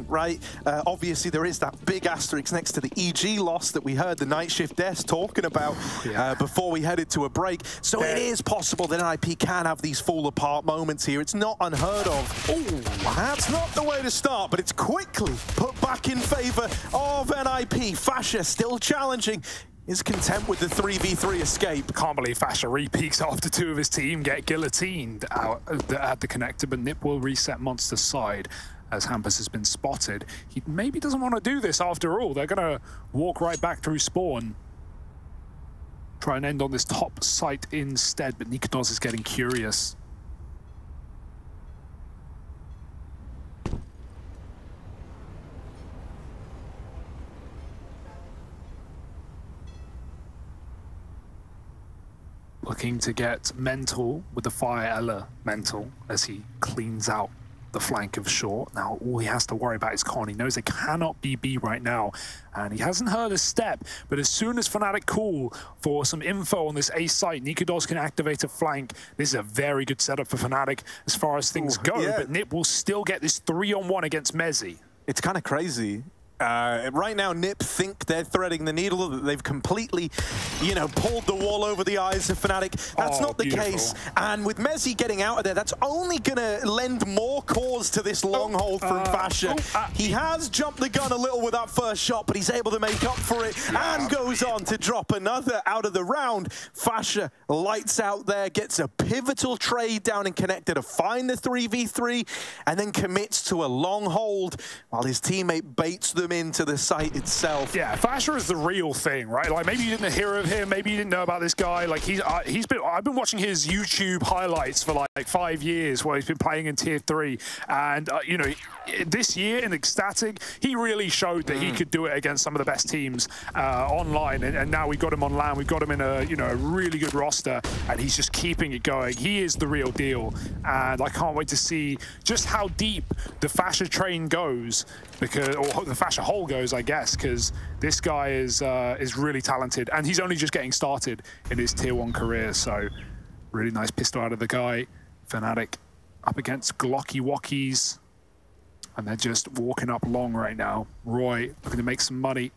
Right, obviously there is that big asterisk next to the EG loss that we heard the Night Shift desk talking about before we headed to a break. So it is possible that NiP can have these fall apart moments here. It's not unheard of. Oh, that's not the way to start, but it's quickly put back in favor of NiP. FASHR still challenging. Is content with the 3v3 escape. Can't believe FASHR re-peaks after two of his team get guillotined out at the connector, but NiP will reset Monster's side as Hampus has been spotted. He maybe doesn't want to do this after all. They're going to walk right back through spawn. Try and end on this top site instead, but Nikodos is getting curious. Looking to get mental with the fire elemental as he cleans out the flank of short. Now all he has to worry about is Con. He knows they cannot be B right now, and he hasn't heard a step, but as soon as fnatic call for some info on this A site, Nikodos can activate a flank. This is a very good setup for fnatic as far as things go, but NiP will still get this 3-on-1 against mezii. It's kind of crazy. Right now, NiP think they're threading the needle, that they've completely, pulled the wall over the eyes of fnatic. That's not the case. And with mezii getting out of there, that's only going to lend more cause to this long hold from FASHR. He has jumped the gun a little with that first shot, but he's able to make up for it and goes on to drop another out of the round. FASHR lights out there, gets a pivotal trade down in connector to find the 3v3, and then commits to a long hold while his teammate baits them into the site itself. Yeah, FASHR is the real thing, right? Like, maybe you didn't hear of him, maybe you didn't know about this guy. Like, I've been watching his YouTube highlights for like 5 years where he's been playing in Tier 3, and this year in Ecstatic, he really showed that he could do it against some of the best teams online, and now we've got him on LAN, we've got him in a really good roster, and he's just keeping it going. He is the real deal, and I can't wait to see just how deep the FASHR train goes, or the FASHR hole goes, I guess, because this guy is really talented, and he's only just getting started in his Tier 1 career. So really nice pistol out of the guy. fnatic up against Glocky Wockies, and they're just walking up long right now. Roy looking to make some money.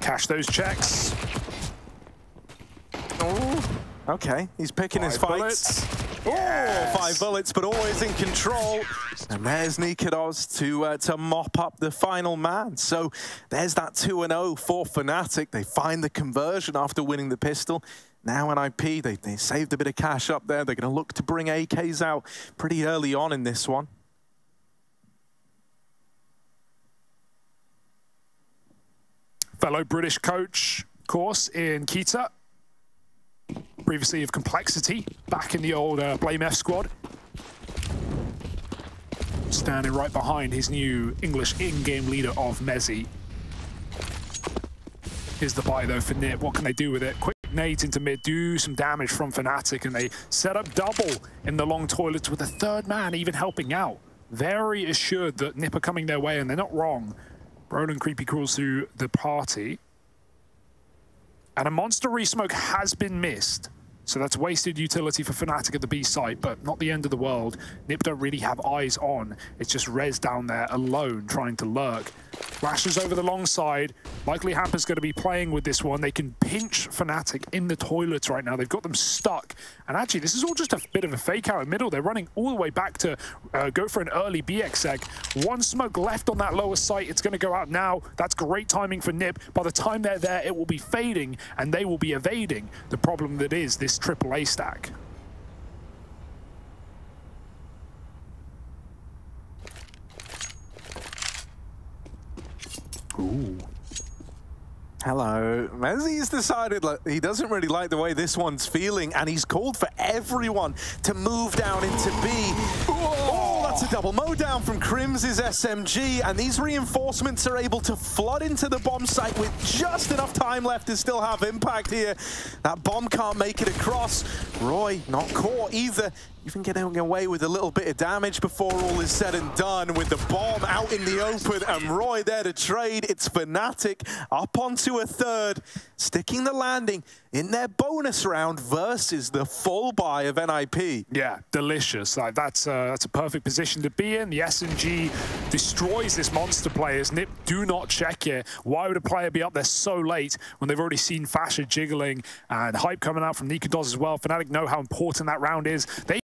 Cash those checks. Oh, okay, he's picking his fights. Yes. 5 bullets, but always in control. And there's Nikodos to mop up the final man. So there's that 2-0 for fnatic. They find the conversion after winning the pistol. Now NiP, they saved a bit of cash up there. They're going to look to bring AKs out pretty early on in this one. Fellow British coach, of course, in Kita. Previously of Complexity, back in the old Blame F squad. Standing right behind his new English in-game leader of mezii. Here's the buy though for NiP. What can they do with it? Quick nades into mid, do some damage from fnatic, and they set up double in the long toilets with a third man even helping out. Very assured that NiP are coming their way, and they're not wrong. Brollan creepy crawls through the party. And a monster resmoke has been missed. So that's wasted utility for fnatic at the B site, but not the end of the world. NiP don't really have eyes on. It's just Rez down there alone trying to lurk. Flashes over the long side. Likely Hampus going to be playing with this one. They can pinch fnatic in the toilets right now. They've got them stuck. And actually, this is all just a bit of a fake out in middle. They're running all the way back to go for an early BX egg. One smoke left on that lower site. It's going to go out now. That's great timing for NiP. By the time they're there, it will be fading, and they will be evading the problem that is this AAA stack. Ooh. Hello. mezii's decided he doesn't really like the way this one's feeling, and he's called for everyone to move down into B. Oh, that's a double mow down from Crim's SMG, and these reinforcements are able to flood into the bomb site with just enough time left to still have impact here. That bomb can't make it across. Roy not caught either. Even getting away with a little bit of damage before all is said and done, with the bomb out in the open and Roy there to trade. It's fnatic up onto a third, sticking the landing in their bonus round versus the full buy of NiP. Yeah, delicious. Like, that's a perfect position position to be in. The SMG destroys this monster players. NiP do not check it. Why would a player be up there so late when they've already seen FASHR jiggling and hype coming out from NiP as well? fnatic know how important that round is. They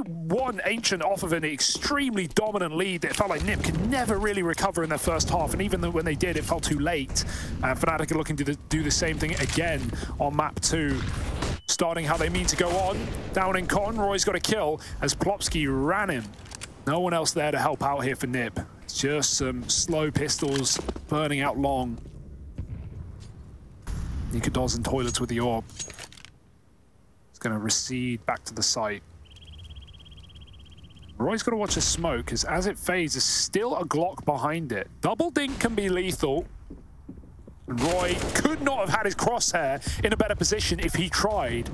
won Ancient off of an extremely dominant lead that it felt like NiP could never really recover in their first half, and even though when they did, it felt too late. fnatic are looking to do the same thing again on map 2. Starting how they mean to go on. Down in Con, Roy's got a kill as Plopsky ran him. No one else there to help out here for NiP. It's just some slow pistols burning out long. NiP in toilets with the orb. It's going to recede back to the site. Roy's got to watch the smoke, because as it fades, there's still a Glock behind it. Double dink can be lethal. Roy could not have had his crosshair in a better position if he tried.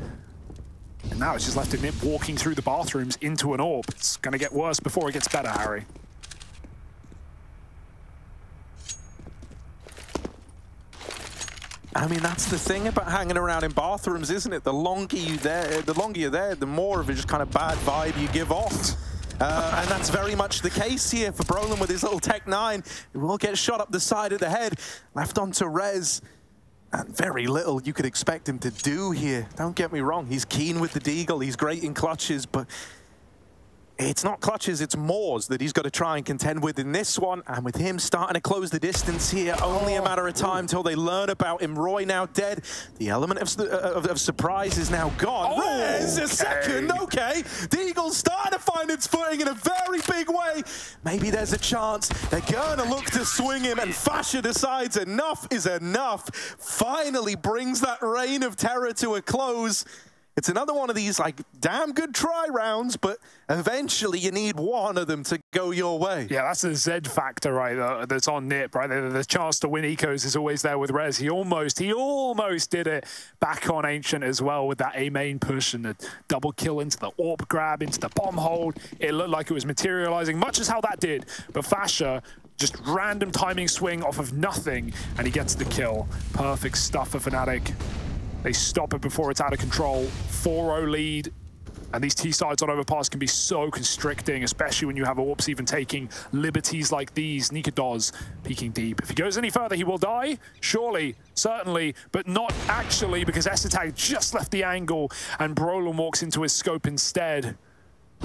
And now it's just left to NiP walking through the bathrooms into an orb. It's going to get worse before it gets better, Harry. I mean, that's the thing about hanging around in bathrooms, isn't it? The longer you're there, the more of a just kind of bad vibe you give off. And that's very much the case here for Brollan with his little Tech 9. He will get shot up the side of the head, left onto res. And very little you could expect him to do here. Don't get me wrong, he's keen with the deagle, he's great in clutches, but it's not clutches, it's Moors that he's got to try and contend with in this one. And with him starting to close the distance here, only a matter of time till they learn about him. Roy now dead. The element of surprise is now gone. Rez, a second, okay. Deagle's starting to find its footing in a very big way. Maybe there's a chance. They're going to look to swing him, and FASHR decides enough is enough. Finally brings that reign of terror to a close. It's another one of these, like, damn good try rounds, but eventually you need one of them to go your way. Yeah, that's the Z factor, right, that's on NiP, right? The chance to win ecos is always there with Rez. He almost did it back on Ancient as well with that A main push and the double kill into the AWP grab, into the bomb hold. It looked like it was materializing, much as how that did. But FASHR, just random timing swing off of nothing, and he gets the kill. Perfect stuff for fnatic. They stop it before it's out of control. 4-0 lead. And these T-sides on Overpass can be so constricting, especially when you have AWPs even taking liberties like these. NiP peeking deep. If he goes any further, he will die. Surely, certainly, but not actually, because Fnatic just left the angle and Brollan walks into his scope instead.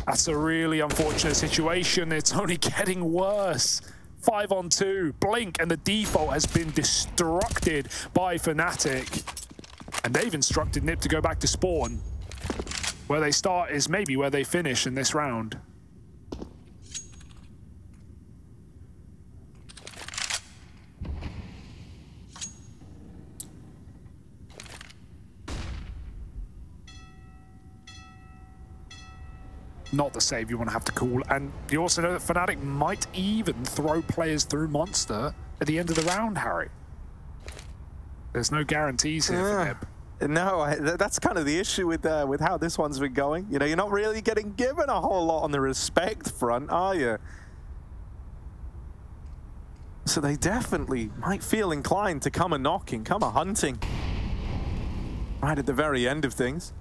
That's a really unfortunate situation. It's only getting worse. 5-on-2. Blink, and the default has been destructed by fnatic. And they've instructed NiP to go back to spawn. Where they start is maybe where they finish in this round. Not the save you want to have to call. And you also know that fnatic might even throw players through Monster at the end of the round, Harry. There's no guarantees here for NiP. No, that's kind of the issue with how this one's been going. You know, you're not really getting given a whole lot on the respect front, are you? So they definitely might feel inclined to come a knocking, come a hunting. Right at the very end of things.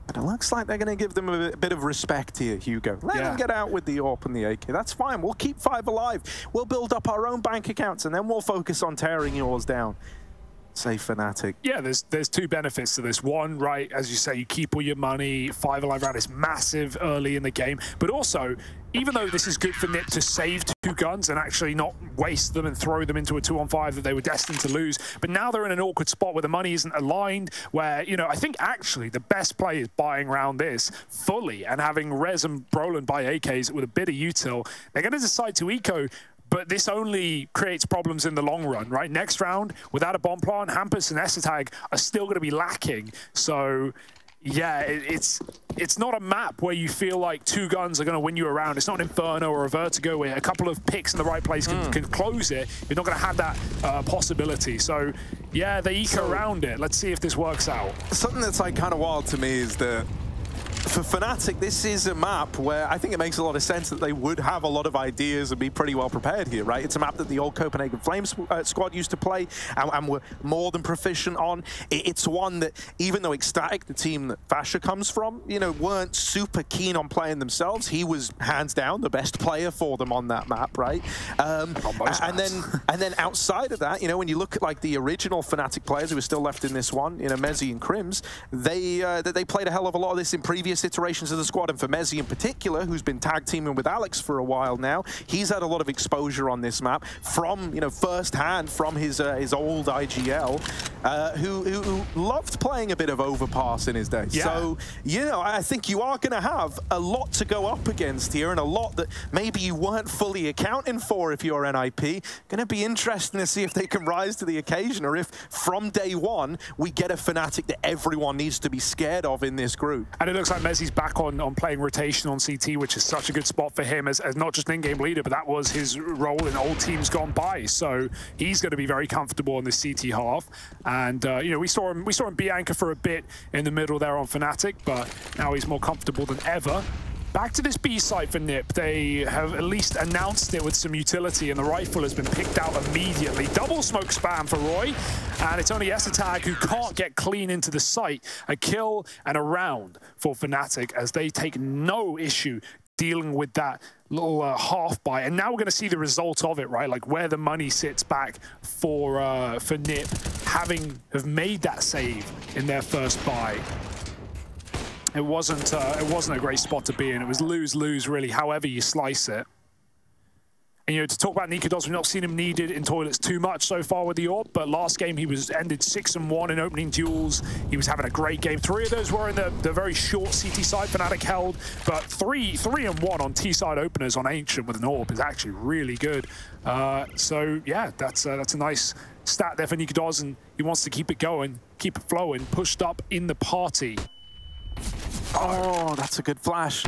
But it looks like they're going to give them a bit of respect here, Hugo. Let them get out with the AWP and the AK. That's fine. We'll keep 5 alive. We'll build up our own bank accounts, and then we'll focus on tearing yours down. Say fnatic. Yeah, there's two benefits to this. One, right, as you say, you keep all your money. 5 alive round is massive early in the game. But also, even though this is good for NiP to save 2 guns and actually not waste them and throw them into a 2-on-5 that they were destined to lose, but now they're in an awkward spot where the money isn't aligned, where, you know, I think actually the best play is buying around this fully and having Rez and Brollan buy AKs with a bit of util. They're going to decide to eco, but this only creates problems in the long run, right? Next round, without a bomb plant, Hampus and Fnatic are still going to be lacking. So, yeah, it's not a map where you feel like 2 guns are going to win you around. It's not an Inferno or a Vertigo where a couple of picks in the right place can close it. You're not going to have that possibility. So, yeah, they eco around it. Let's see if this works out. Something that's like kind of wild to me is that For Fnatic, this is a map where I think it makes a lot of sense that they would have a lot of ideas and be pretty well prepared here, right? It's a map that the old Copenhagen Flames squad used to play and were more than proficient on. It's one that, even though Ecstatic, the team that FASHR comes from, you know, weren't super keen on playing themselves, he was hands down the best player for them on that map, right? And then outside of that, you know, when you look at like the original Fnatic players who are still left in this one, you know, mezii and Crims, they played a hell of a lot of this in previous iterations of the squad, and for mezii in particular, who's been tag teaming with Alex for a while now, he's had a lot of exposure on this map from, you know, first hand from his old IGL, who loved playing a bit of Overpass in his day. Yeah. So, you know, I think you are going to have a lot to go up against here, and a lot that maybe you weren't fully accounting for if you're NiP. Going to be interesting to see if they can rise to the occasion, or if from day one we get a Fnatic that everyone needs to be scared of in this group. And it looks like mezii's back on playing rotation on CT, which is such a good spot for him as not just an in-game leader, but that was his role in old teams gone by. So he's going to be very comfortable in this CT half. And you know, we saw him be anchor for a bit in the middle there on Fnatic, but now he's more comfortable than ever. Back to this B site for NiP. They have at least announced it with some utility, and the rifle has been picked out immediately. Double smoke spam for Roy, and it's only Esatag who can't get clean into the site. A kill and a round for Fnatic as they take no issue dealing with that little half buy. And now we're going to see the result of it, right? Like where the money sits back for NiP, have made that save in their first buy. It wasn't a great spot to be in. It was lose-lose, really, however you slice it. And, you know, to talk about Nikodos, we've not seen him needed in toilets too much so far with the AWP, but last game he ended 6-1 in opening duels. He was having a great game. 3 of those were in the very short CT side Fnatic held, but 3-1 on T side openers on Ancient with an AWP is actually really good. So yeah, that's a nice stat there for Nikodos, and he wants to keep it going, keep it flowing, pushed up in the party. Oh, that's a good flash.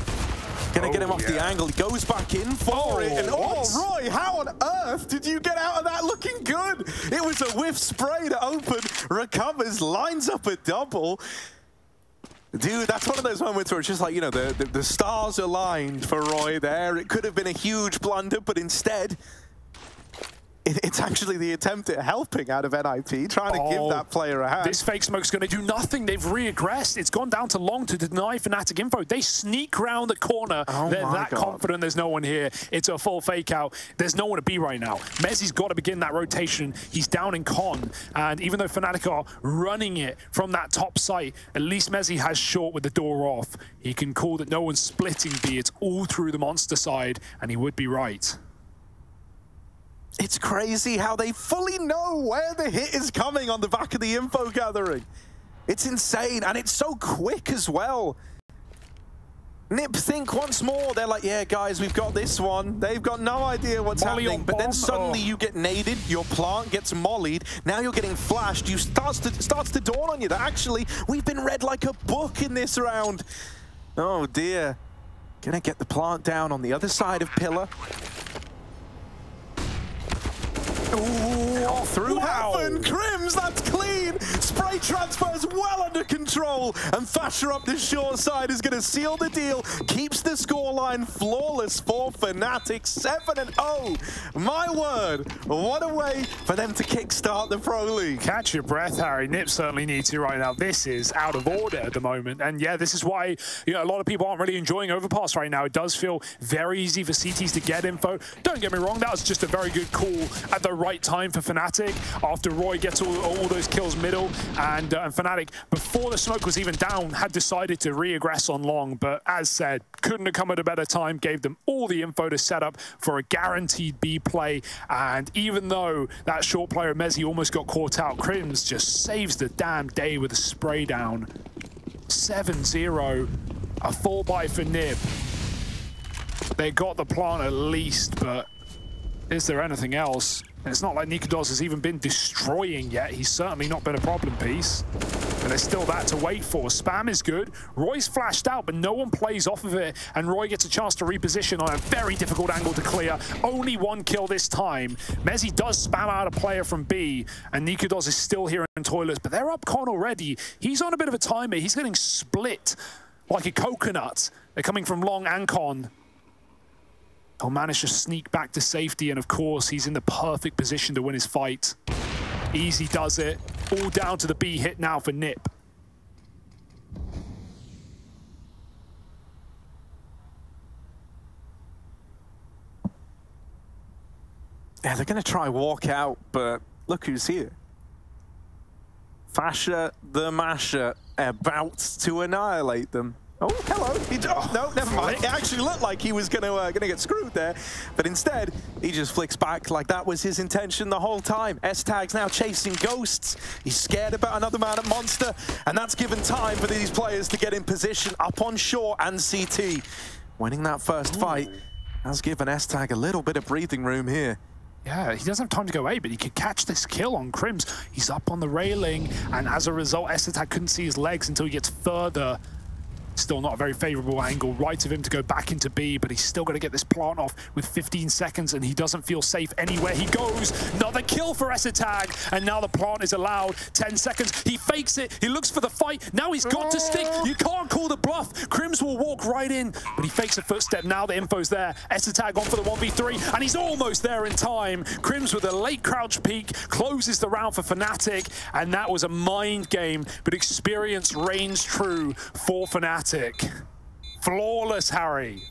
Gonna get him off the angle. He goes back in for it. And Roy, how on earth did you get out of that looking good? It was a whiff spray to open, recovers, lines up a double. Dude, that's one of those moments where it's just like, you know, the stars aligned for Roy there. It could have been a huge blunder, but instead, it's actually the attempt at helping out of NiP, trying to give that player a hand. This fake smoke's going to do nothing. They've regressed. It's gone down to long to deny Fnatic info. They sneak round the corner. They're that confident there's no one here. It's a full fake out. There's no one to be right now. mezii's got to begin that rotation. He's down in con. And even though Fnatic are running it from that top site, at least mezii has short with the door off. He can call that no one's splitting B. It's all through the monster side, and he would be right. It's crazy how they fully know where the hit is coming on the back of the info gathering. It's insane, and it's so quick as well. NiP think once more. They're like, yeah, guys, we've got this one. They've got no idea what's happening. But then suddenly you get naded, your plant gets mollied, now you're getting flashed. You starts to dawn on you that actually we've been read like a book in this round. Oh, dear. Gonna get the plant down on the other side of Pillar. Ooh, through heaven, Crims, that's clean. Spray transfers well under control, and FASHR up the short side is going to seal the deal. Keeps the scoreline flawless for Fnatic, 7-0. My word, what a way for them to kickstart the Pro League. Catch your breath, Harry. NiP certainly needs to right now. This is out of order at the moment, and yeah, this is why, you know, a lot of people aren't really enjoying Overpass right now. It does feel very easy for CTs to get info. Don't get me wrong, that was just a very good call at the right time for Fnatic after Roy gets all those kills middle, and Fnatic, before the smoke was even down, had decided to re-aggress on long, but as said, couldn't have come at a better time, gave them all the info to set up for a guaranteed B play. And even though that short player mezii almost got caught out, Crims just saves the damn day with a spray down. 7-0, a full buy for NiP. They got the plant at least, but is there anything else? And it's not like Nikodos has even been destroying yet. He's certainly not been a problem piece. And there's still that to wait for. Spam is good. Roy's flashed out, but no one plays off of it. And Roy gets a chance to reposition on a very difficult angle to clear. Only one kill this time. mezii does spam out a player from B, and Nikodos is still here in toilets, but they're up con already. He's on a bit of a timer. He's getting split like a coconut. They're coming from long and con. He'll manage to sneak back to safety, and of course, he's in the perfect position to win his fight. Easy does it. All down to the B hit now for NiP. Yeah, they're going to try walk out, but look who's here. FASHR, the Masher, about to annihilate them. Oh, hello. No, never mind. It actually looked like he was gonna get screwed there, but instead, he just flicks back like that was his intention the whole time. S-Tag's now chasing ghosts. He's scared about another man at Monster, and that's given time for these players to get in position up on shore and CT. Winning that first fight has given S-Tag a little bit of breathing room here. Yeah, he doesn't have time to go A, but he could catch this kill on Crims. He's up on the railing, and as a result, S-Tag couldn't see his legs until he gets further. Still not a very favorable angle. Right of him to go back into B, but he's still going to get this plant off with 15 seconds, and he doesn't feel safe anywhere he goes. Another kill for S-Tag, and now the plant is allowed. 10 seconds. He fakes it. He looks for the fight. Now he's got to stick. You can't call the bluff. Crims will walk right in, but he fakes a footstep. Now the info's there. S-Tag on for the 1v3, and he's almost there in time. Crims with a late crouch peek closes the round for fnatic, and that was a mind game, but experience reigns true for fnatic. Flawless, Harry.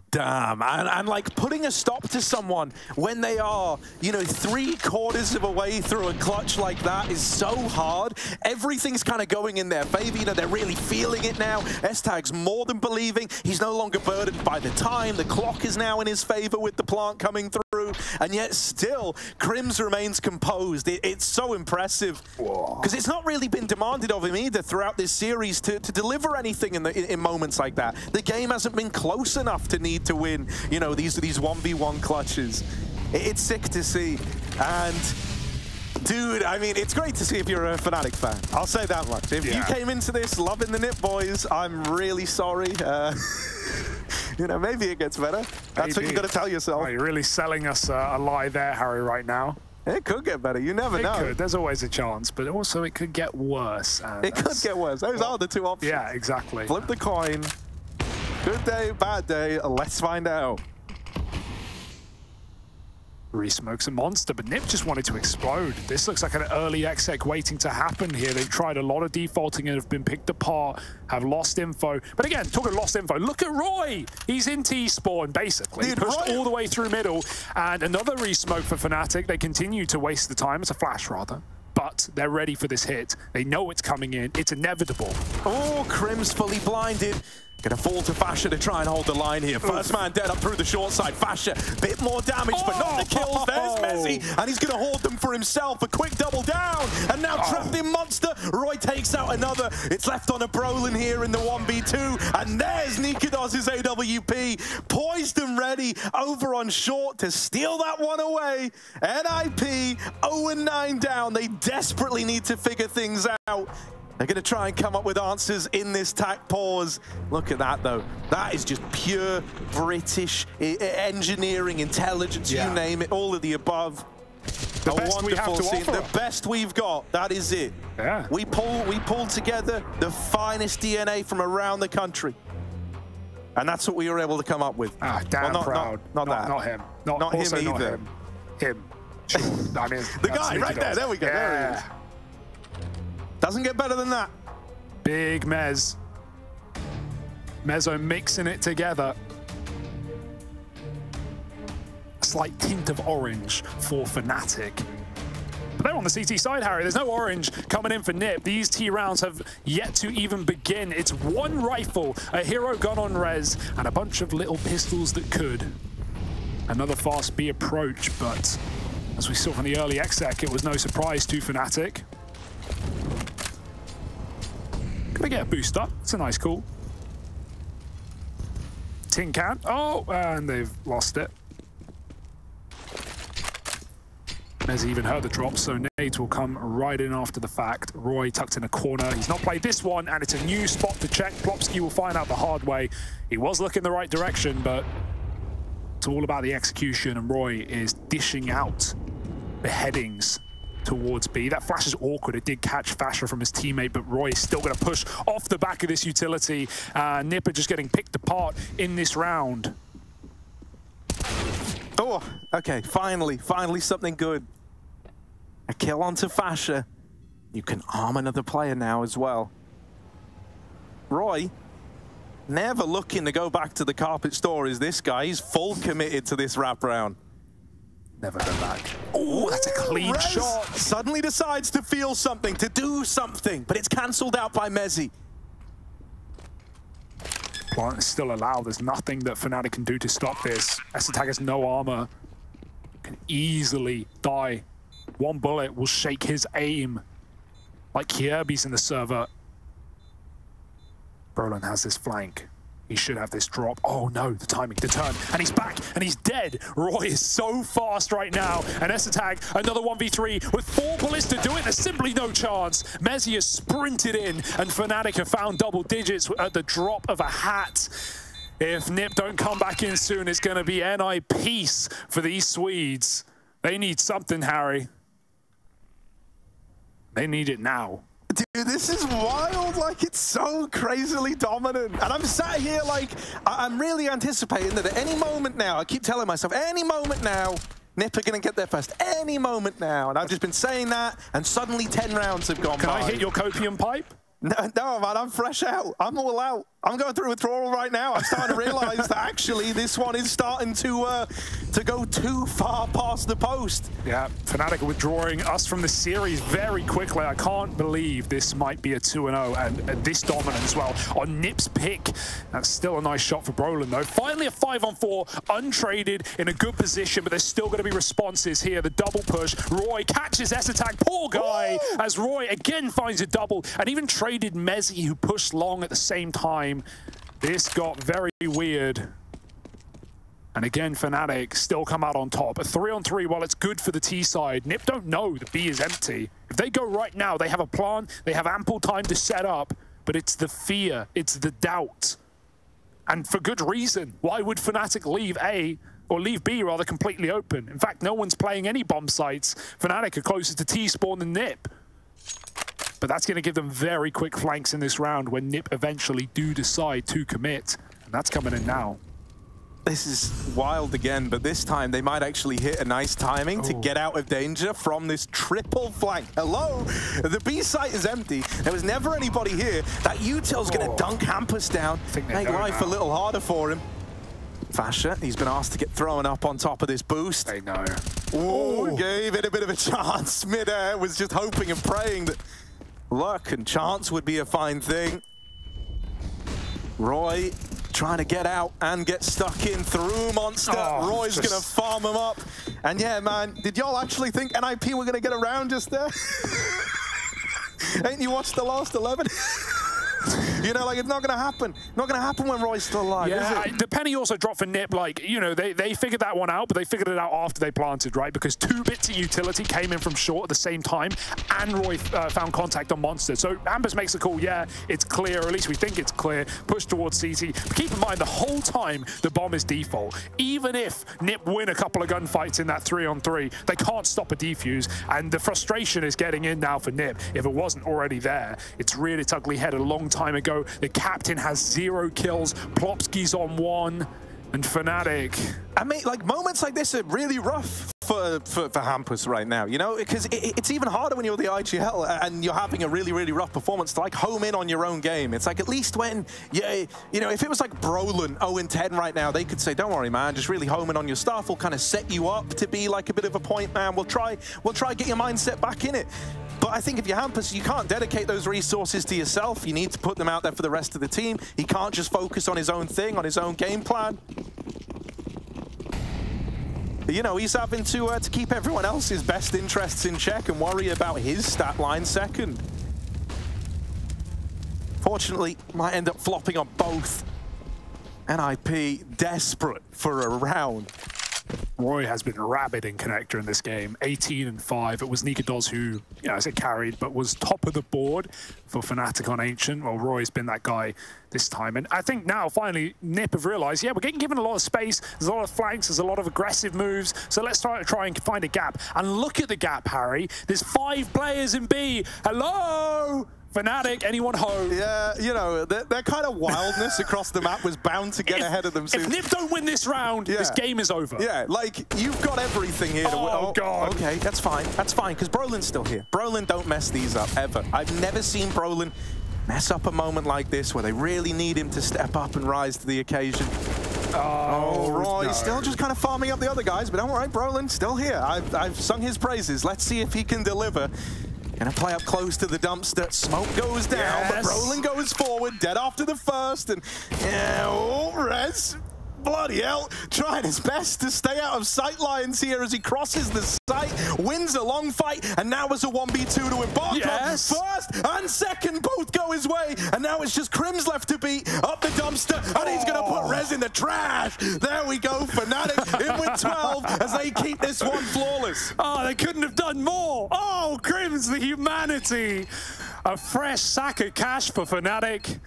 Damn, and like putting a stop to someone when they are, you know, 3/4 of a way through a clutch like that is so hard. Everything's kind of going in their favor. You know, they're really feeling it now. S-Tag's more than believing. He's no longer burdened by the time. The clock is now in his favor with the plant coming through. And yet still, Crims remains composed. It's so impressive. Because it's not really been demanded of him either throughout this series to deliver anything in moments like that. The game hasn't been close enough to need to win, you know, these 1v1 clutches. It's sick to see. And dude, I mean, it's great to see if you're a fnatic fan. I'll say that much. If you came into this loving the NiP boys, I'm really sorry. You know, maybe it gets better. That's what you got to tell yourself. Oh, you're really selling us a lie there, Harry, right now. It could get better. You never know. It could. There's always a chance, but also it could get worse. It could get worse. Those are the two options. Yeah, exactly. Flip the coin. Good day, bad day. Let's find out. Re-smokes a monster, but NiP just wanted to explode. This looks like an early exec waiting to happen here. They've tried a lot of defaulting and have been picked apart, have lost info. But again, talking lost info, look at Roy! He's in T-spawn, basically. Dude, pushed all the way through middle, and another re-smoke for fnatic. They continue to waste the time. It's a flash, rather. But they're ready for this hit. They know it's coming in. It's inevitable. Oh, Crims fully blinded. Gonna fall to FASHR to try and hold the line here. First man dead up through the short side. FASHR, bit more damage, but not the kills. There's mezii, and he's gonna hoard them for himself. A quick double down, and now trapped in Monster. Roy takes out another. It's left on a Brollan here in the 1v2, and there's Nikados' AWP, poised and ready over on short to steal that one away. NiP 0-9 down. They desperately need to figure things out. They're going to try and come up with answers in this tack pause. Look at that, though. That is just pure British engineering, intelligence, you name it, all of the above. The best we have to offer. The best we've got, that is it. Yeah. We pulled together the finest DNA from around the country. And that's what we were able to come up with. Ah, damn proud. Not that. Not him. Not him either. Him. Sure. I mean, the guy right there. There we go. Yeah. There he is. Doesn't get better than that. Big Mez. Mezzo mixing it together. A slight tint of orange for fnatic. But they're on the CT side, Harry. There's no orange coming in for NiP. These T rounds have yet to even begin. It's one rifle, a hero gun on res, and a bunch of little pistols that could. Another fast B approach, but as we saw from the early exec, it was no surprise to fnatic. Gonna get a boost up. It's a nice call. Tin can. Oh, and they've lost it. Mezii even heard the drop, so nades will come right in after the fact. Roy tucked in a corner. He's not played this one, and it's a new spot to check. Plopsky will find out the hard way. He was looking the right direction, but it's all about the execution, and Roy is dishing out the headings towards B. That flash is awkward. It did catch FASHR from his teammate, but Roy is still going to push off the back of this utility. NiP are just getting picked apart in this round. Oh, okay, finally something good. A kill onto FASHR. You can arm another player now as well. Roy, never looking to go back to the carpet store is this guy. He's full committed to this wrap round. Never go back. Oh, that's a clean shot. Suddenly decides to feel something, to do something, but it's cancelled out by mezii. Plant is still allowed. There's nothing that fnatic can do to stop this. Tag has no armor. Can easily die. One bullet will shake his aim. Like Kirby's in the server. Brollan has this flank. He should have this drop. Oh no, the timing, the turn, and he's back, and he's dead. Roy is so fast right now, and Tag, another 1v3 with 4 bullets to do it. There's simply no chance. mezii has sprinted in, and fnatic have found double digits at the drop of a hat. If NiP don't come back in soon, it's going to be NiP peace for these Swedes. They need something, Harry. They need it now. Dude, this is wild. Like, it's so crazily dominant. And I'm sat here like, I'm really anticipating that at any moment now, I keep telling myself, any moment now, NiP are going to get there first. Any moment now. And I've just been saying that, and suddenly 10 rounds have gone by. Can I hit your copium pipe? No, man, I'm fresh out. I'm all out. I'm going through withdrawal right now. I'm starting to realize that actually this one is starting to go too far past the post. Yeah, fnatic are withdrawing us from the series very quickly. I can't believe this might be a 2-0 and this dominant as well on NiP's pick. That's still a nice shot for Brollan though. Finally a 5-on-4, untraded in a good position, but there's still going to be responses here. The double push. Roy catches Tag. Poor guy. Ooh! As Roy again finds a double and even traded mezii, who pushed long at the same time. This got very weird. And again, fnatic still come out on top. A 3-on-3, while it's good for the T side, NiP don't know the B is empty. If they go right now, they have a plan, they have ample time to set up, but it's the fear, it's the doubt. And for good reason. Why would fnatic leave A, or leave B rather, completely open? In fact, no one's playing any bomb sites. fnatic are closer to T spawn than NiP. But that's going to give them very quick flanks in this round when NiP eventually do decide to commit. And that's coming in now. This is wild again, but this time they might actually hit a nice timing to get out of danger from this triple flank. Hello? The B site is empty. There was never anybody here. That util's going to dunk Hampus down, make life a little harder for him. FASHR, he's been asked to get thrown up on top of this boost. They know. Ooh, gave it a bit of a chance. Midair was just hoping and praying that luck and chance would be a fine thing. Roy trying to get out and get stuck in through Monster. Roy's going to farm him up. And yeah, man, did y'all actually think NiP were going to get around just there? Ain't you watched the last 11? You know, like, it's not going to happen. Not going to happen when Roy's still alive, is it? The penny also dropped for NiP. Like, you know, they figured that one out, but they figured it out after they planted, right? Because 2 bits of utility came in from short at the same time, and Roy found contact on Monster. So Hampus makes a call, yeah, it's clear, or at least we think it's clear, push towards CT. But keep in mind, the whole time, the bomb is default. Even if NiP win a couple of gunfights in that 3-on-3, they can't stop a defuse, and the frustration is getting in now for NiP. If it wasn't already there, it's reared its ugly head a long time ago. The captain has 0 kills, Plopsky's on 1, and fnatic. I mean, like, moments like this are really rough for Hampus right now, you know, because it's even harder when you're the IGL and you're having a really, really rough performance to, like, home in on your own game. It's like, at least when, you know, if it was like Brollan 0-10 right now, they could say, don't worry, man, just really home in on your stuff. We'll kind of set you up to be like a bit of a point man. We'll try get your mindset back in it. But I think if you're Hampus, you can't dedicate those resources to yourself. You need to put them out there for the rest of the team. He can't just focus on his own thing, on his own game plan. You know, he's having to keep everyone else's best interests in check and worry about his stat line second. Fortunately, might end up flopping on both. NiP desperate for a round. Roy has been rabid in Connector in this game. 18 and 5. It was Nikados who, you know, I say carried, but was top of the board for Fnatic on Ancient. Well, Roy's been that guy this time. And I think now, finally, NiP have realized, yeah, we're getting given a lot of space. There's a lot of flanks. There's a lot of aggressive moves. So let's try and find a gap. And look at the gap, Harry. There's 5 players in B. Hello? Fnatic, anyone home? Yeah, you know, their kind of wildness across the map was bound to get ahead of them soon. If NiP don't win this round, this game is over. Yeah, like, you've got everything here to win. Oh, God. Okay, that's fine, because Brollan's still here. Brollan don't mess these up, ever. I've never seen Brollan mess up a moment like this where they really need him to step up and rise to the occasion. Oh, Roy, still just kind of farming up the other guys, but don't worry, Brollan still here. I've sung his praises. Let's see if he can deliver. Gonna play up close to the dumpster. Smoke goes down, but Brollan goes forward, dead after the first, and yeah, oh, Rez, bloody hell, trying his best to stay out of sight lines here as he crosses the site, wins a long fight, and now it's a 1v2 to embark on. First and second both go his way, and now it's just Crims left to beat up the dumpster, and he's gonna put Rez in the trash. There we go, Fnatic in with 12 as they keep this one flawless. Oh, they couldn't have done more. Oh, Crims, the humanity. A fresh sack of cash for Fnatic.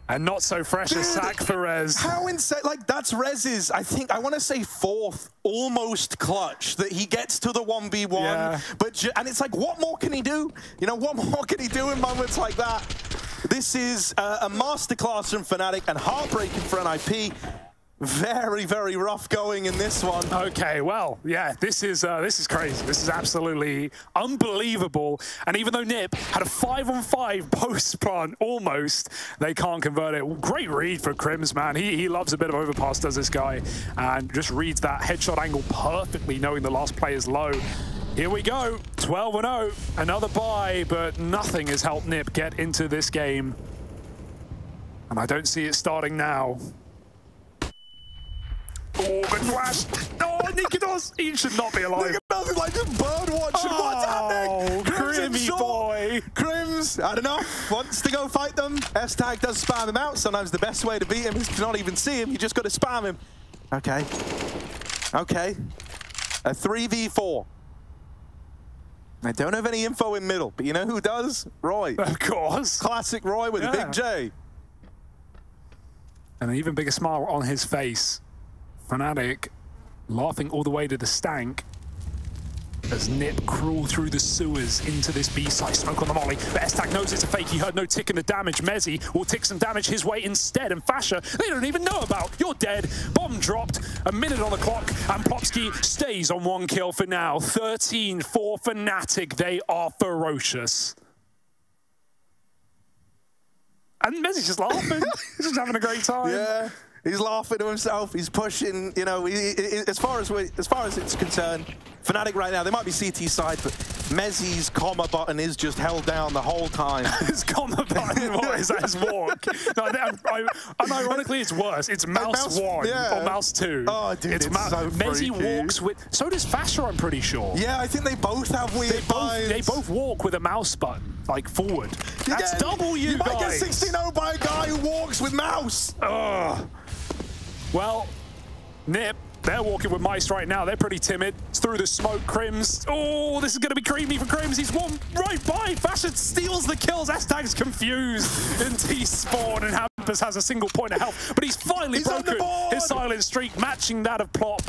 And not so fresh a sack for Rez. How insane, like that's Rez's, I want to say 4th almost clutch that he gets to the 1v1. Yeah. And it's like, what more can he do? You know, what more can he do in moments like that? This is a masterclass from Fnatic and heartbreaking for NiP. Very, very rough going in this one. Okay, well, yeah, this is crazy. This is absolutely unbelievable. And even though NiP had a 5-on-5 post plant almost, they can't convert it. Great read for Crims, man. He loves a bit of overpass, does this guy, and just reads that headshot angle perfectly, knowing the last player's low. Here we go, 12-0, another bye, but nothing has helped NiP get into this game. And I don't see it starting now. Oh, good flash. Oh, Nikados, he should not be alive. Nikados is like just bird watching. Oh, what's happening? Crimmy boy. Crims, I don't know, wants to go fight them. S-Tag does spam him out. Sometimes the best way to beat him is to not even see him. You just got to spam him. Okay. Okay. A 3v4. I don't have any info in middle, but you know who does? Roy. Of course. Classic Roy with a big J. And an even bigger smile on his face. Fnatic laughing all the way to the stank as NiP crawl through the sewers into this B site. Smoke on the molly, but S-Tag knows it's a fake. He heard no tick in the damage. mezii will tick some damage his way instead, and FASHR, they don't even know about. You're dead. Bomb dropped. A minute on the clock, and Popsky stays on 1 kill for now. 13 for Fnatic. They are ferocious. And mezii's just laughing. He's just having a great time. Yeah. He's laughing to himself. He's pushing. You know, as far as it's concerned, Fnatic right now, they might be CT side, but mezii's comma button is just held down the whole time. His comma button, what is that? His walk. No, and ironically, it's worse. It's mouse 1 or mouse 2. Oh, dude, it's so mezii walks with. So does FASHR, I'm pretty sure. Yeah, I think they both have weird binds. They both walk with a mouse button, like forward. That's double you guys. You might get 16-0 by a guy who walks with mouse. Ugh. Well, NiP, they're walking with mice right now. They're pretty timid. It's through the smoke. Crims. Oh, this is going to be creamy for Crims. He's one right by. FASHR steals the kills. S-Tag's confused in T-spawn, and Hampus has a single point of health. But he's finally broken his silent streak, matching that of Plop.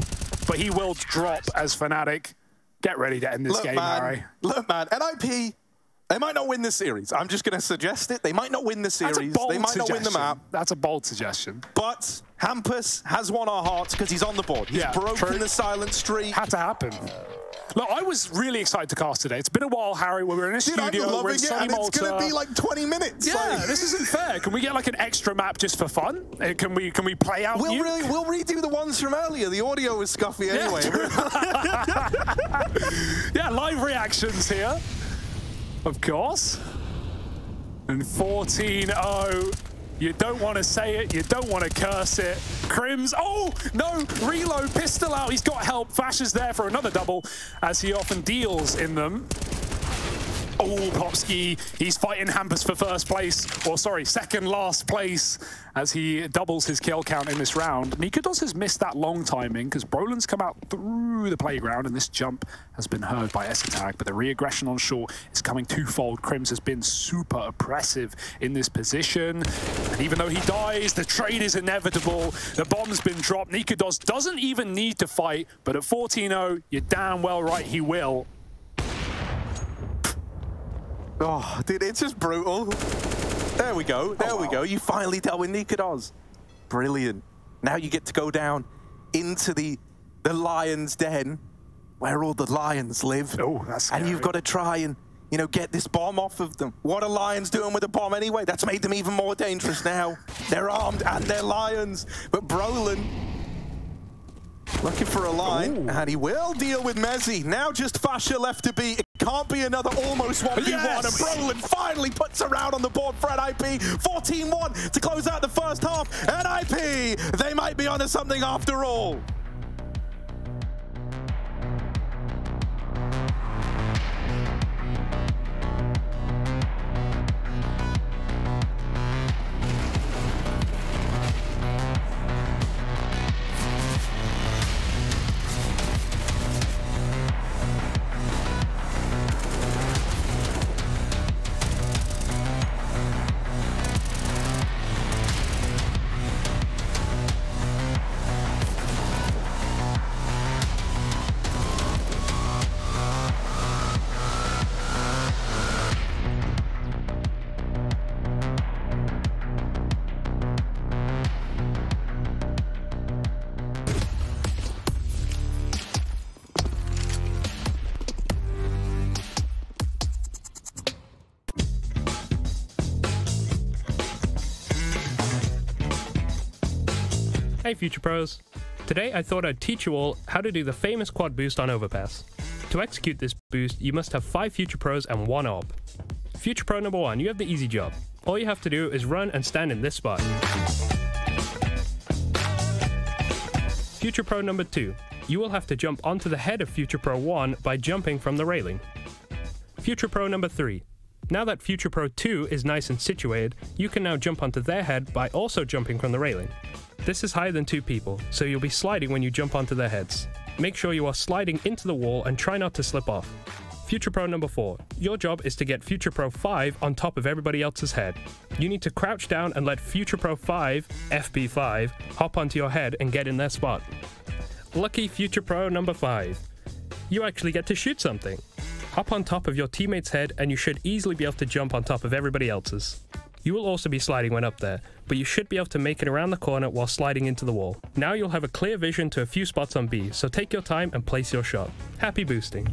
But he will drop as Fnatic. Get ready to end this game, Harry. Look, man, NiP, they might not win this series. I'm just going to suggest it. They might not win the series. They might not win the map. That's a bold suggestion. But Hampus has won our hearts because he's on the board. He's broken the silent streak. Had to happen. Look, I was really excited to cast today. It's been a while, Harry. We were in a studio. We're in sunny Malta. It's going to be like 20 minutes. Yeah, this isn't fair. Can we get like an extra map just for fun? Can we play out? We'll redo the ones from earlier. The audio was scuffy anyway. Yeah, live reactions here. Of course. And 14-0. You don't want to say it. You don't want to curse it. Crims. Oh, no. Reload. Pistol out. He's got help. FASHR's there for another double, as he often deals in them. Oh, Popsky, he's fighting Hampus for first place, or sorry, second last place, as he doubles his kill count in this round. Nikados has missed that long timing because Brollan's come out through the playground, and this jump has been heard by Esatag, but the re-aggression on short is coming twofold. Crims has been super oppressive in this position, and even though he dies, the trade is inevitable. The bomb's been dropped. Nikados doesn't even need to fight, but at 14-0, you're damn well right he will. Oh, dude, it's just brutal. There we go. There we go. You finally dealt with Nikados. Brilliant. Now you get to go down into the lion's den where all the lions live. Oh, that's scary. And you've got to try and, you know, get this bomb off of them. What are lions doing with a bomb anyway? That's made them even more dangerous now. They're armed and they're lions. But Brollan looking for a line, and he will deal with mezii. Now just FASHR left to be. It can't be another almost 1v1, yes! and Brollan finally puts a round on the board for NiP. 14-1 to close out the first half. NiP, they might be onto something after all. Hey Future Pros! Today I thought I'd teach you all how to do the famous quad boost on Overpass. To execute this boost, you must have 5 Future Pros and 1 AWP. Future Pro number 1, you have the easy job. All you have to do is run and stand in this spot. Future Pro number 2, you will have to jump onto the head of Future Pro 1 by jumping from the railing. Future Pro number 3, now that Future Pro 2 is nice and situated, you can now jump onto their head by also jumping from the railing. This is higher than 2 people, so you'll be sliding when you jump onto their heads. Make sure you are sliding into the wall and try not to slip off. Future Pro number 4, your job is to get Future Pro 5 on top of everybody else's head. You need to crouch down and let Future Pro 5, FB5, hop onto your head and get in their spot. Lucky Future Pro number 5, you actually get to shoot something. Hop on top of your teammate's head and you should easily be able to jump on top of everybody else's. You will also be sliding when up there, but you should be able to make it around the corner while sliding into the wall. Now you'll have a clear vision to a few spots on B, so take your time and place your shot. Happy boosting!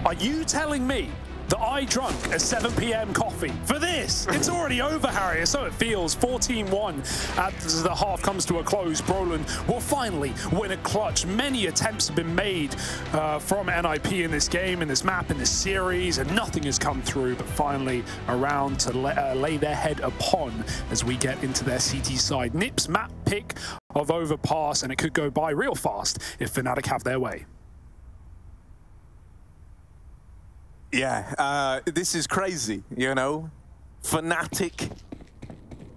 Are you telling me that I drunk a 7 p.m. coffee for this. It's already over, Harry, so it feels. 14-1 as the half comes to a close. Brollan will finally win a clutch. Many attempts have been made from NiP in this game, in this map, in this series, and nothing has come through, but finally around to lay their head upon as we get into their CT side. NiP's map pick of Overpass, and it could go by real fast if fnatic have their way. Yeah, this is crazy, you know? fnatic,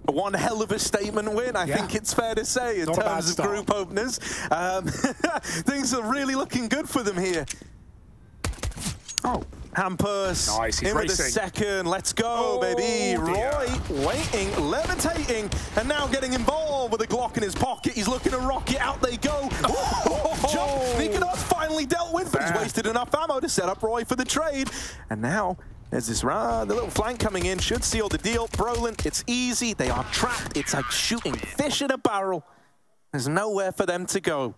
one hell of a statement win, I think it's fair to say, in terms of group openers. Things are really looking good for them here. Oh, Hampus, nice, he's in with the second, let's go, baby. Roy waiting, levitating, and now getting involved with a Glock in his pocket. He's looking to rock it, out they go. Jump, Nicolas finally dealt with, but he's wasted enough ammo to set up Roy for the trade. And now, there's this run, the little flank coming in, should seal the deal. Brollan, it's easy, they are trapped. It's like shooting fish in a barrel. There's nowhere for them to go.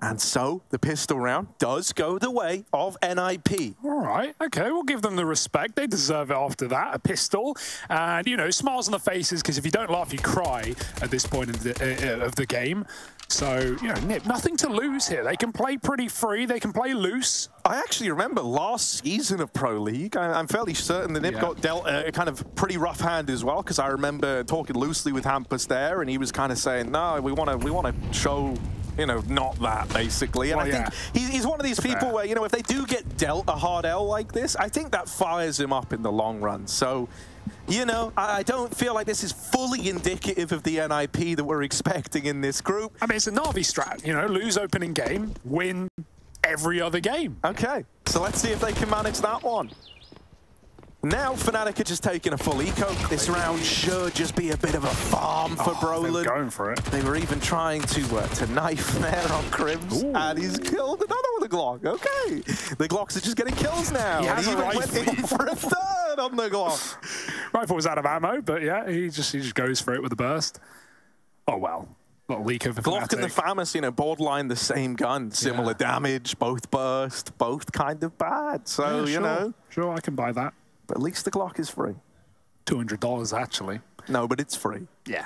And so, the pistol round does go the way of NiP. All right, okay, we'll give them the respect. They deserve it after that, a pistol. And, you know, smiles on the faces, because if you don't laugh, you cry at this point of the game. So, you know, NiP, nothing to lose here. They can play pretty free, they can play loose. I actually remember last season of Pro League, I'm fairly certain that NiP got dealt a kind of pretty rough hand as well, because I remember talking loosely with Hampus there, and he was kind of saying, no, we want to show, you know, not that, basically. And I think he's one of these people where, you know, if they do get dealt a hard L like this, I think that fires him up in the long run. So, you know, I don't feel like this is fully indicative of the NiP that we're expecting in this group. I mean, it's a Na'Vi strat, you know, lose opening game, win every other game. Okay, so let's see if they can manage that one. Now, fnatic are just taking a full eco. This round should just be a bit of a farm for Brollan. They're going for it. They were even trying to knife there on Crims, and he's killed another with a Glock. Okay, the Glocks are just getting kills now. He has even a went in for a third on the Glock. Rifle was out of ammo, but yeah, he just goes for it with a burst. Oh well. Little leak of Glock and the FAMAS, you know, borderline the same gun, similar damage, both burst, both kind of bad. So, you know. Sure, I can buy that. But at least the Glock is free. $200, actually. No, but it's free. Yeah.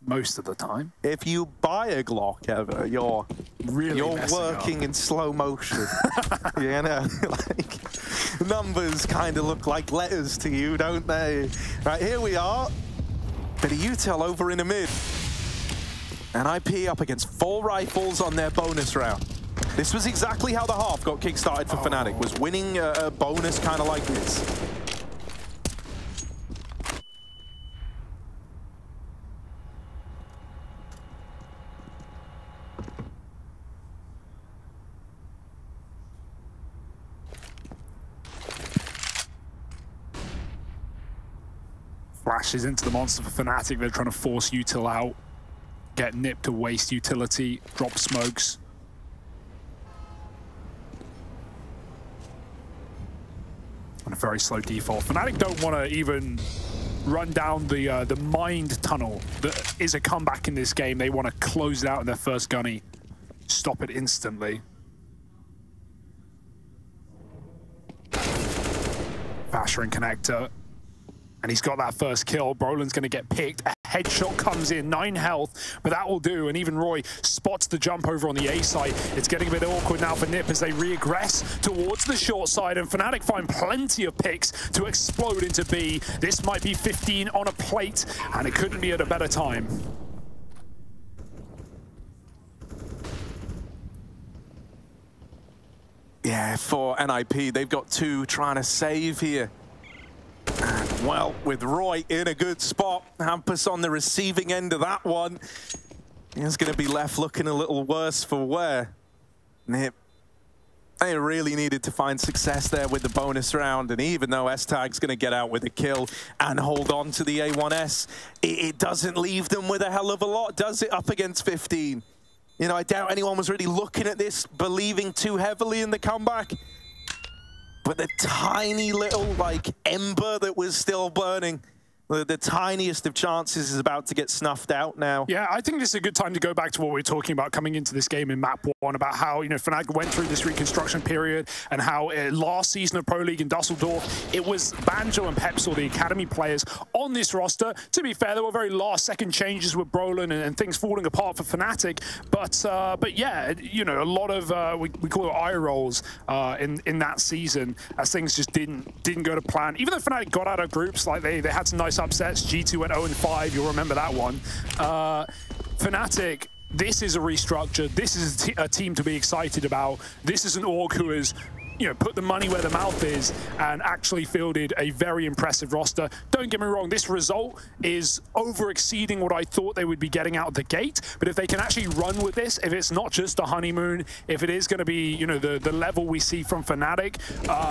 Most of the time. If you buy a Glock ever, you're working in slow motion. You know, like, numbers kind of look like letters to you, don't they? Right, here we are. Bit of util over in the mid. NiP up against 4 rifles on their bonus round. This was exactly how the half got kick-started for fnatic, was winning a bonus kind of like this. Flashes into the monster for fnatic. They're trying to force util out, get NiP to waste utility, drop smokes. On a very slow default. fnatic don't want to even run down the mind tunnel that is a comeback in this game. They want to close it out in their first gunny, stop it instantly. FASHR and connector, and he's got that first kill. Brollan's going to get picked. A headshot comes in, 9 health, but that will do. And even Roy spots the jump over on the A side. It's getting a bit awkward now for NiP as they regress towards the short side, and fnatic find plenty of picks to explode into B. This might be 15 on a plate, and it couldn't be at a better time. Yeah, for NiP, they've got 2 trying to save here. And, well, with Roy in a good spot, Hampus on the receiving end of that one, he's going to be left looking a little worse for wear. NiP, they really needed to find success there with the bonus round, and even though S-Tag's going to get out with a kill and hold on to the A1S, it doesn't leave them with a hell of a lot, does it, up against 15? You know, I doubt anyone was really looking at this, believing too heavily in the comeback. But the tiny little, like, ember that was still burning The tiniest of chances is about to get snuffed out now. Yeah, I think this is a good time to go back to what we were talking about coming into this game in map 1, about how, you know, Fnatic went through this reconstruction period and how last season of Pro League in Dusseldorf, it was Banjo and Pepsor, the academy players, on this roster. To be fair, there were very last-second changes with Brollan and things falling apart for Fnatic. But yeah, you know, a lot of, we call it eye rolls in that season, as things just didn't go to plan. Even though Fnatic got out of groups, like they had some nice upsets. G2 went 0-5, you'll remember that one. Fnatic, this is a restructure. This is a team to be excited about. This is an org who is, you know, put the money where the mouth is and actually fielded a very impressive roster. Don't get me wrong, this result is over-exceeding what I thought they would be getting out of the gate, but if they can actually run with this, if it's not just a honeymoon, if it is going to be, you know, the level we see from Fnatic,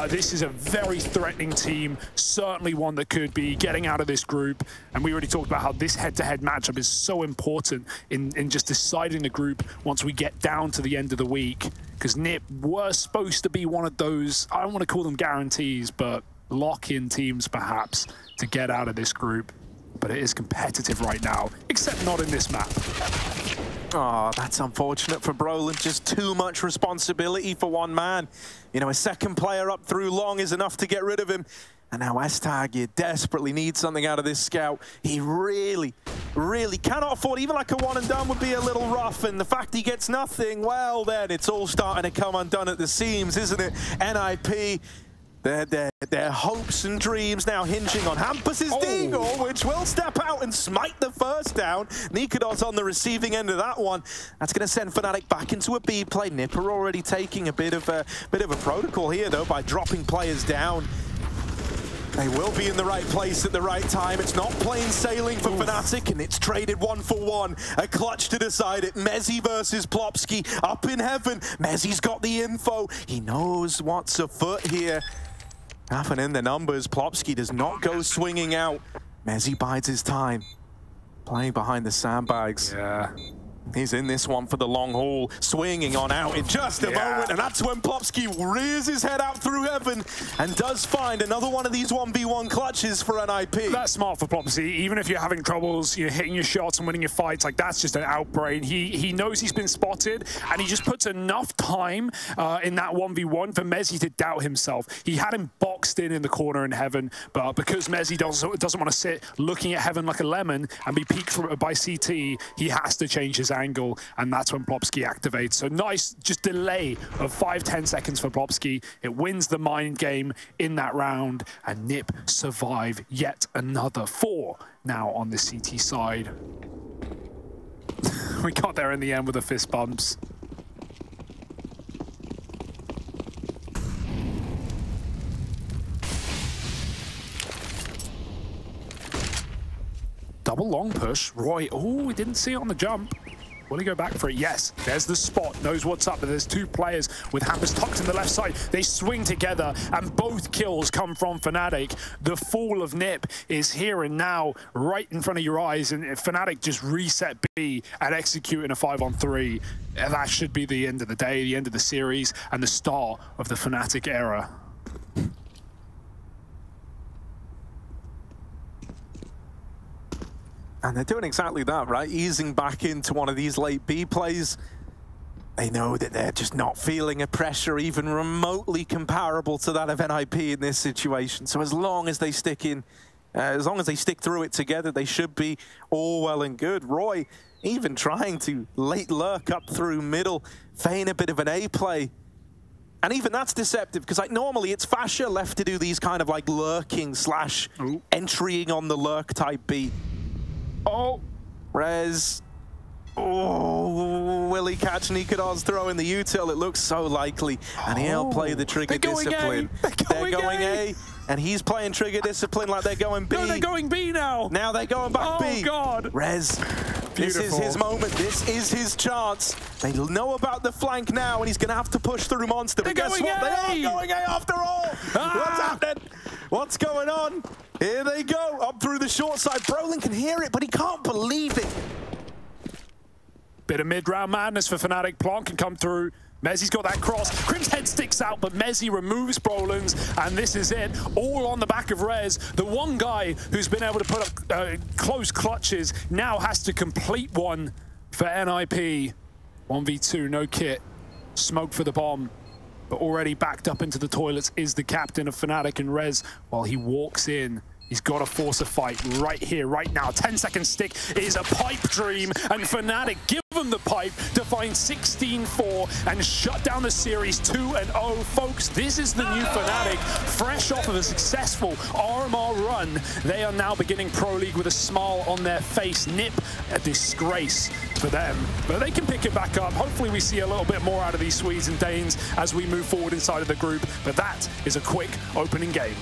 this is a very threatening team, certainly one that could be getting out of this group. And we already talked about how this head-to-head matchup is so important in just deciding the group once we get down to the end of the week. Because NiP were supposed to be one of those, I don't want to call them guarantees, but lock-in teams perhaps to get out of this group. But it is competitive right now, except not in this map. Oh, that's unfortunate for Brollan. Just too much responsibility for one man. You know, a second player up through long is enough to get rid of him. And now Estag, you desperately need something out of this scout. He really cannot afford, even like a one and done would be a little rough. And the fact he gets nothing, well, then it's all starting to come undone at the seams, isn't it? NiP, their hopes and dreams now hinging on Hampus's Deagle, which will step out and smite the first down. Nikados on the receiving end of that one. That's going to send Fnatic back into a B play. NiP are already taking a bit of a protocol here, though, by dropping players down. They will be in the right place at the right time. It's not plain sailing for Fnatic, and it's traded 1-for-1. A clutch to decide it. mezii versus Plopsky up in heaven. mezii's got the info. He knows what's afoot here. Nothing in the numbers. Plopsky does not go swinging out. mezii bides his time, playing behind the sandbags. Yeah. He's in this one for the long haul, swinging on out in just a moment, and that's when Plopsky rears his head out through heaven and does find another one of these 1v1 clutches for NiP. That's smart for Plopsky. Even if you're having troubles, you're hitting your shots and winning your fights, like that's just an outbrain. He knows he's been spotted, and he just puts enough time in that 1v1 for mezii to doubt himself. He had him boxed in the corner in heaven, but because mezii doesn't want to sit looking at heaven like a lemon and be peeked by CT, he has to change his angle, and that's when Plopsky activates. So nice just delay of 5-10 seconds for Plopsky. It wins the mind game in that round, and NiP survive yet another 4 now on the CT side. We got there in the end with the fist bumps. Double long push. Roy, oh, we didn't see it on the jump. Will he go back for it? Yes, there's the spot, knows what's up, but there's 2 players with Hampus tucked in the left side. They swing together, and both kills come from Fnatic. The fall of NiP is here and now, right in front of your eyes, and Fnatic just reset B and execute in a 5-on-3. And that should be the end of the day, the end of the series, and the start of the Fnatic era. And they're doing exactly that, right? Easing back into one of these late B plays. They know that they're just not feeling a pressure even remotely comparable to that of NiP in this situation. So as long as they stick through it together, they should be all well and good. Roy even trying to late lurk up through middle, feign a bit of an A play. And even that's deceptive, because like normally it's FASHR left to do these kind of like lurking slash entrying on the lurk type beat. Oh, Rez. Oh, will he catch Nikados throwing the util? It looks so likely. And he'll play the trigger discipline. They're going A. And he's playing trigger discipline like they're going B. No, they're going B now. Now they're going back B. Oh, God. Rez, this is his moment. This is his chance. They know about the flank now, and he's going to have to push through Monster. But guess what? They are going A after all. What's happening? What's going on? Here they go, up through the short side. Brollan can hear it, but he can't believe it. Bit of mid-round madness for Fnatic. Plonk can come through. Mezii's got that cross. Crim's head sticks out, but mezii removes Brollan's, and this is it. All on the back of Rez. The one guy who's been able to put up close clutches now has to complete one for NiP. 1v2, no kit. Smoke for the bomb. But already backed up into the toilets is the captain of fnatic, and Rez, while he walks in, he's got to force a fight right here, right now. 10-second stick is a pipe dream, and fnatic give them the pipe to find 16-4 and shut down the series 2-0. Folks, this is the new fnatic, fresh off of a successful RMR run. They are now beginning Pro League with a smile on their face. NiP, a disgrace for them, but they can pick it back up. Hopefully we see a little bit more out of these Swedes and Danes as we move forward inside of the group, but that is a quick opening game.